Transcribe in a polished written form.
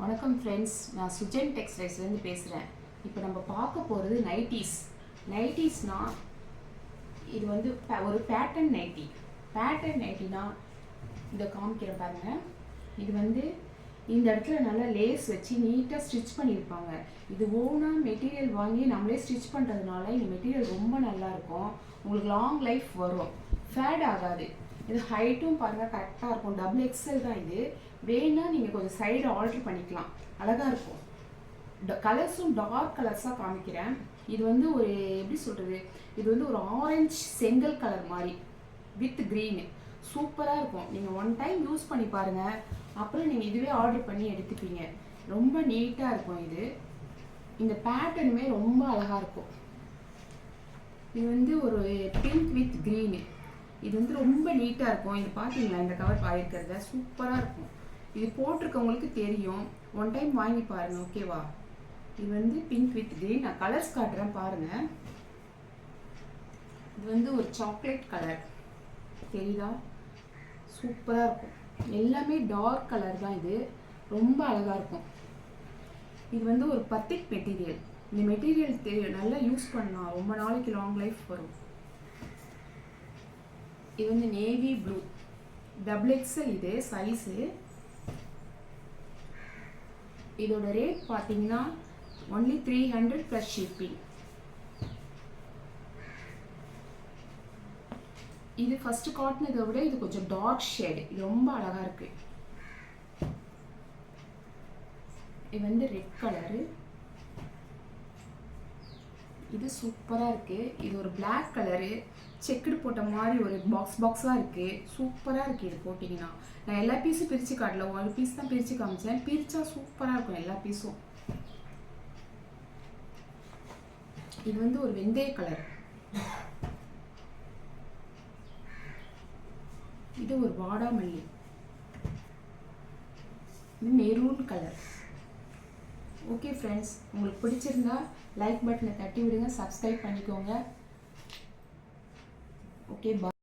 வணக்கம் ஃப்ரெண்ட்ஸ், நான் சுஜன் டெக்ஸ்டைல்ஸ்லேருந்து பேசுகிறேன். இப்போ நம்ம பார்க்க போகிறது நைட்டிஸ்னால் இது வந்து ஒரு பேட்டர்ன் நைட்டினா இதை காமிக்கிறேன் பாருங்கள். இது வந்து இந்த இடத்துல நல்லா லேஸ் வச்சு நீட்டாக ஸ்டிச் பண்ணியிருப்பாங்க. இது ஓனாக மெட்டீரியல் வாங்கி நம்மளே ஸ்டிச் பண்ணுறதுனால இந்த மெட்டீரியல் ரொம்ப நல்லாயிருக்கும். உங்களுக்கு லாங் லைஃப் வரும், ஃபேட் ஆகாது. இது ஹைட்டும் பாருங்கள் கரெக்டாக இருக்கும். XXL தான் இது. வேணா நீங்கள் கொஞ்சம் சைடு ஆல்ட்ரு பண்ணிக்கலாம், அழகாக இருக்கும். கலர்ஸும் டார்க் கலர்ஸாக காமிக்கிறேன். இது வந்து ஒரு எப்படி சொல்கிறது, இது வந்து ஒரு ஆரஞ்சு செங்கல் கலர் மாதிரி வித் க்ரீனு சூப்பராக இருக்கும். நீங்கள் ஒன் டைம் யூஸ் பண்ணி பாருங்கள், அப்புறம் நீங்கள் இதுவே ஆர்டர் பண்ணி எடுத்துப்பீங்க. ரொம்ப நீட்டாக இருக்கும். இந்த பேட்டர்னுமே ரொம்ப அழகாக இருக்கும். இது வந்து ஒரு பிங்க் வித் க்ரீனு. இது வந்து ரொம்ப நீட்டாக இருக்கும். இது பார்த்தீங்களா, இந்த கவர் பாயிருக்கிறத சூப்பராக இருக்கும். இது போட்டிருக்கவங்களுக்கு தெரியும், ஒன் டைம் வாங்கி பாருங்கள், ஓகேவா? இது வந்து பிங்க் வித் க்ரீன். நான் கலர்ஸ் காட்டுறேன் பாருங்கள். இது வந்து ஒரு சாக்லேட் கலர், தெரியுதா? சூப்பராக இருக்கும். எல்லாமே டார்க் கலர் தான். இது ரொம்ப அழகாக இருக்கும். இது வந்து ஒரு பத்திக் மெட்டீரியல். இந்த மெட்டீரியல் தெரியும், நல்லா யூஸ் பண்ணலாம், ரொம்ப நாளைக்கு லாங் லைஃப் வரும். இது வந்து நேவி ப்ளூ XXL இது சைஸு. இதோட ரேட் பார்த்தீங்கன்னா ஒன்லி 300 + ஷிப்பிங். இது ஃபர்ஸ்ட் காட்டினதை விட இது கொஞ்சம் டார்க் ஷேடு. இது ரொம்ப அழகாக இருக்கு. இது வந்து ரெட் கலரு. இது சூப்பராக இருக்குது. இது ஒரு பிளாக் கலரு செக்குடு போட்ட மாதிரி ஒரு பாக்ஸாக இருக்குது. சூப்பராக இருக்குது. இது போட்டிங்கன்னா நான் எல்லா பீஸும் பிரித்து காட்டல, ஒரு பீஸ் தான் பிரித்து காமிச்சேன். பிரித்தா சூப்பராக இருக்கும் எல்லா பீஸும். இது வந்து ஒரு வெந்தய கலர். இது ஒரு வாடாமல்லி. இது மெரூன் கலர். ஓகே ஃப்ரெண்ட்ஸ், உங்களுக்கு பிடிச்சிருந்தா லைக் பட்டனை தட்டி விடுங்க, சப்ஸ்கிரைப் பண்ணிக்கோங்க. ஓகே, பாய்.